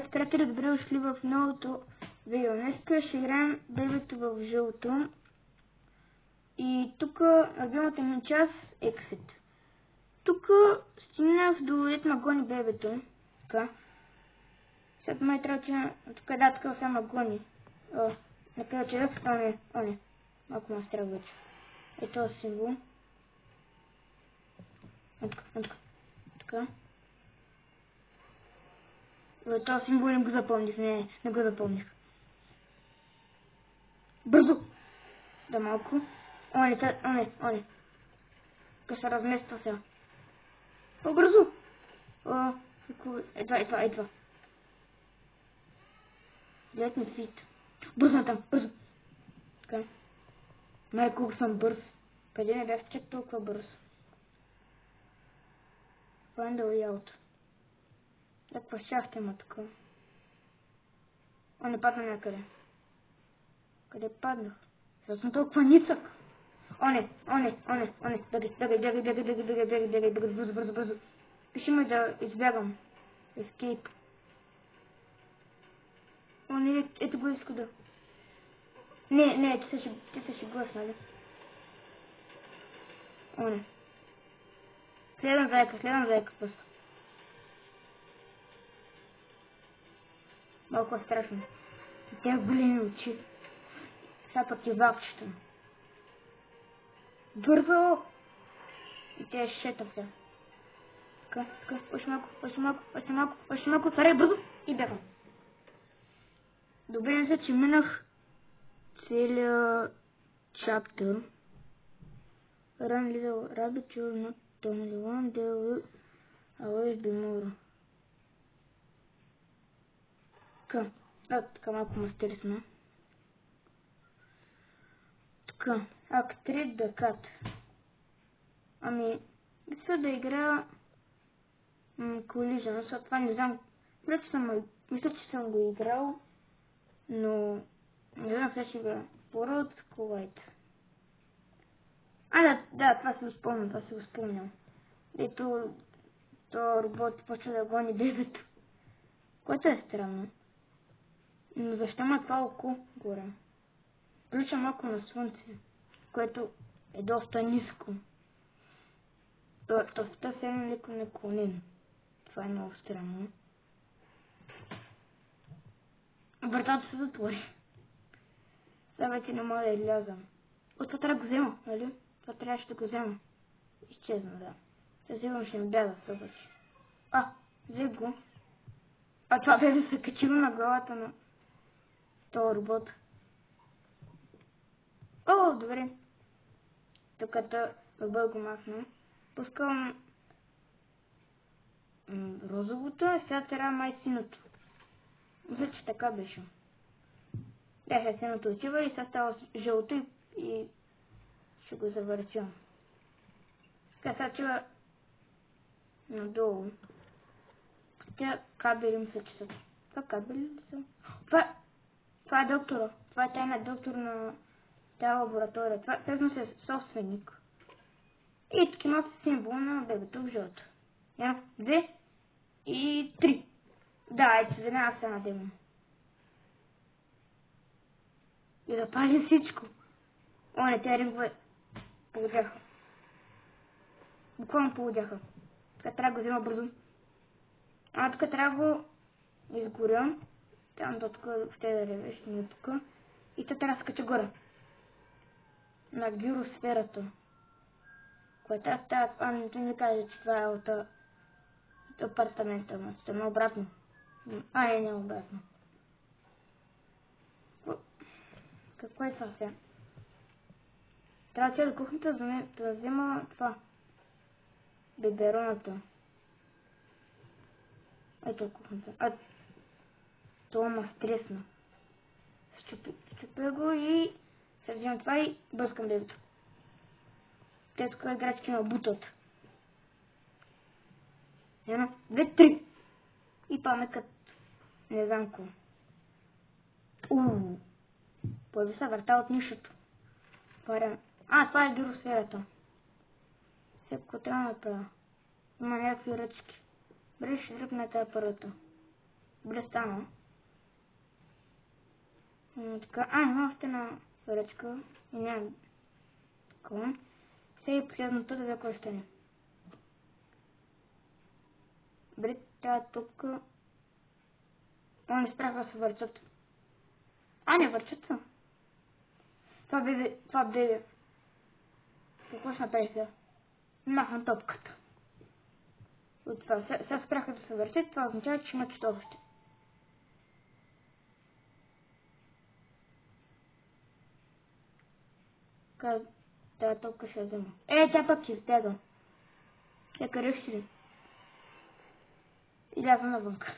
Здравейте, приятели, добре дошли в новото видео. Днес ще играем бебето в жълто. И тук любимата ми част е Exit. Тук стигнах до дето ма гони бебето. Така. Сега май трябва, че тук да, така сега ма гони. Например, че не. Малко ма стрел вече. Е този символ. Така. Това символ не го запомних, не го запомних. Бързо! Да, малко. Оне. Тук се размества сега. По-бързо! Едва. Let me fit. Бързо там, бързо! Така. Колко съм бърз. Къде не бях чак толкова бърз? Find the way out. Так пащахте ма така. Не падна някъде. Къде паднах? Сега съм толкова ницък. Оне. Бегай, бързо. Пиши ме да избягам. Escape. Ето го иска да. Не, ти се шегуваш, нали? Оне. Следвам заека просто. Малко е страшно. И тя големи очи. Сега пък и валчета. Бързо! И тя е шета сега. Така. Още малко. Старай бързо! И бягам. Добре се, че минах целия чаптър. Run little rabbit, you're not the only one, there will always be more. Така малко мастери сме. Така, Act 3 The Cat. Мисля да играя Collision, защото това не знам. Мисля, че съм го играл, но не знам сега ще играя. World Collide. Да, това се го спомням. Ето, то робот почва да гони бебето. Което е странно. Но защо ма това око горе? Прилича малко на слънце, което е доста ниско. То съвсем леко наклонен. Това е много странно. Вратата се затвори. Сега вече не мога да излязам. Това трябва да го взема, нали? Това трябваше да го взема. Изчезна, да. Със сигурно ще ми бяга в обаче. Взех го. Това бе се качило на главата на този робот. Добре. Докато робот го махна. Пускам розовото, а сега трябва май синото. Мисля, че така беше. Сега синото отива и сега става жълто и ще го завъртя. Сега отива надолу. Тя кабели мисля, че са. Това кабели ли са? Това е доктора. Това е тайна доктор на тази лаборатория. Това всъщност е собственик. И тук има символ на бебето в жълто. 1, 2 и 3. Да, ето веднага се надема. И да пали всичко. Не, тези рингове полудяха. Буквално полудяха. Така трябва да го взема бързо. Тук трябва да го изгоря. Там до тук ще да ревеш, не тук. И тук трябва да скача горе. На гиросферата. Което аз трябва... не ми каза, че това е от апартамента. Но обратно. Не обратно. Какво е това сега? Трябва да до кухнята да взема това. Бебероната. Ето кухнята. Това ма стресна. Щупя го и се взимам това и бъскам бебето. Те тук играчки ме бутат. 1, 2, 3. И памекът. Не знам какво. Появи се врата от нишото. Това е гиросферата. Сега какво трябва да направя? Има някакви ръчки. Добре, ще дръпна тази първата. Добре стана. Така, има още една ръчка и няма такова. Сега и последното да за кой стане. Добре, тази топка... О, не спряха да се върчат. Не върчат са. Това бебе. Какво ще направи сега? Махна топката. От това. Сега спряха да се върчат, това означава, че имат още. Тази топка ще я взема. Тя пък си избяга. Тя къде ще ли? Изляза навънка.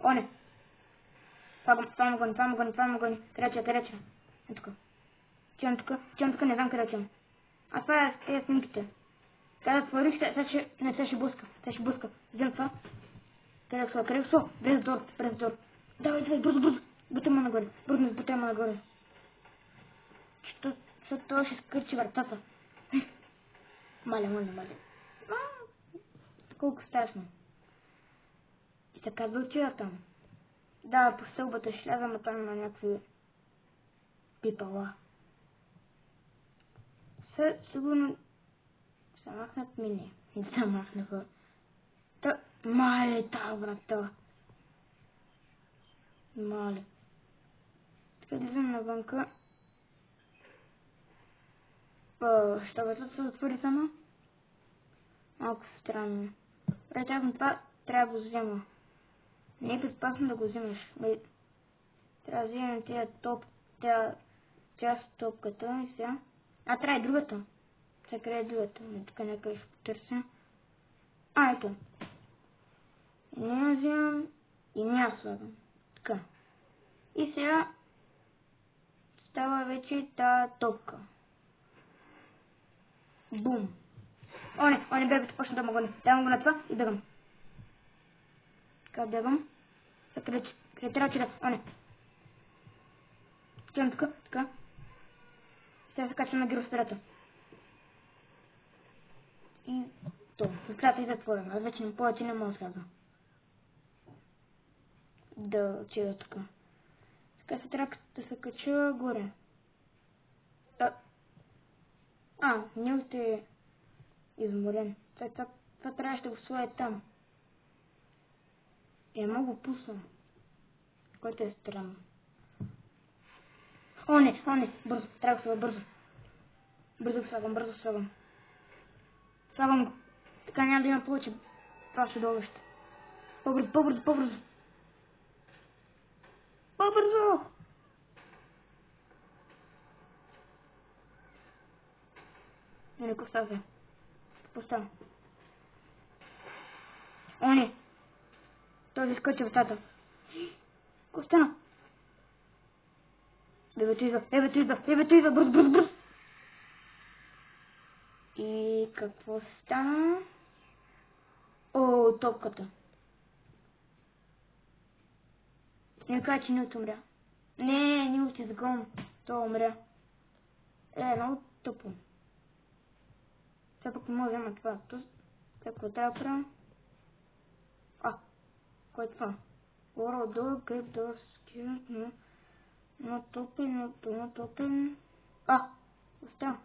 О, не! Това му гони. Къде че? Е тук. Чувам тук, не знам къде че. Това е снимките. Трябва да отвориш, сега ще блъска. Взем това. Къде са? През дор. Давай, бързо. Бутай ме нагоре. Защото това ще скърчи вратата. Маля. Колко страшно. И така да отида там. Да, по стълбата ще слязам, а там има някакви пипала. Сигурно се махнат ми, не се махнаха. Мале, тази врата. Мале. Така излизам навънка. Що вратата се отвори сама? Малко странно. Ретявам това, трябва да го взема. Не е безопасно да го вземеш. Трябва да вземем тя част от топката и сега. Трябва и другата. Сега къде е другата? Тук някъде ще потърся. Ето. Не я вземам и не я слагам. Така. И сега става вече тази топка. Бум. О, не, бебето почна да ме гони. Давам го на това и бегам. Така бегам. Къде трябва че да... О, не. Отивам тук, така. Сега се качвам на гиросферата. И то. Скрата и затворена. Аз вече повече не мога сега да отида тук. Сега се трябва да се кача горе. Нил е изморен. Това трябваше да го сложа там. Много пусна. Което е странно. О, не. Бързо. Трябва да слагам бързо. Бързо слагам. Слагам го. Така няма да има повече ваше долъще. По-бързо. Не, какво става? О, не. Той изкочи вратата. Какво стана? Бебето идва. Бързо. И какво стана? Топката. Не кажа, че Нилт умря. Не, Нилт изгон. Той умря. Много тъпо. Сега пък не мога да взема това. Какво трябва да правя? Кой е това? Горе отдолу, гриб да скинат, но топен. Остава.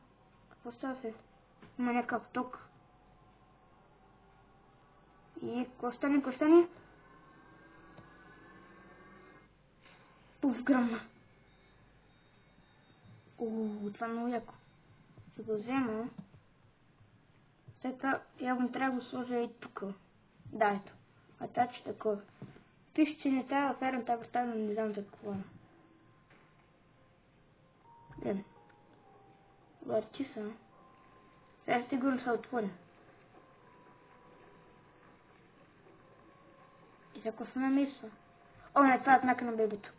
Какво става се? Има някакъв ток. И какво стане? Пуф, гръмна. Това е много яко. Ще го взема. Така, явно трябва да го сложа и тук. Да, ето. Атачи такова. Пише, че не трябва да ферам тази врата, но не знам за какво. Гледам. Върчи са. Сега сигурно се отворя. И за какво се намисва? Не, това е знака на бебето.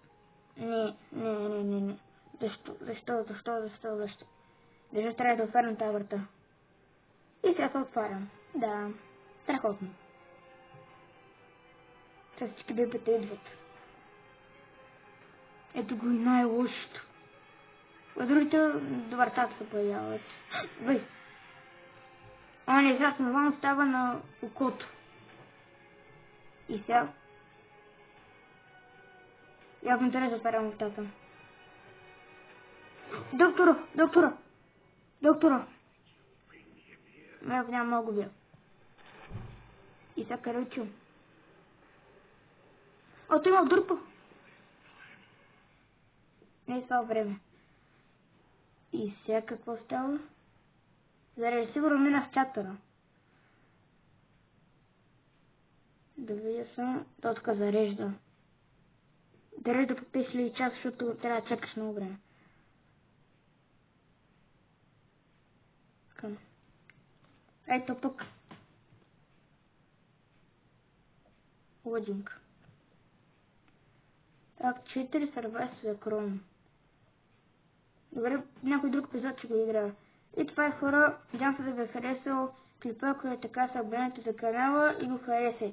Не. Защо? Защо трябва да отварям тази врата? И сега се отварям. Да, страхотно. Сега всички бебета идват. Ето го и най-лошото. А другите до вратата се появяват. Вай! Не, сега смъвано става на окото. И сега Явно интересно това работата. Доктора! Няма много бил. И сега къде чу? О, той има дърпа! Не е това време. И сега какво става? Заради сигурно мина в чатъра. Да видя само, точка зарежда. Зарежда по 5 час, защото трябва да чакаш много време. Ето пък. Лодинг. Так, 4 сървайс за Chrome. Добре, някой друг епизод ще го играе. И това е хора, надявам се да ви е харесал клипа, ако е така, се абонирайте за канала и го харесайте.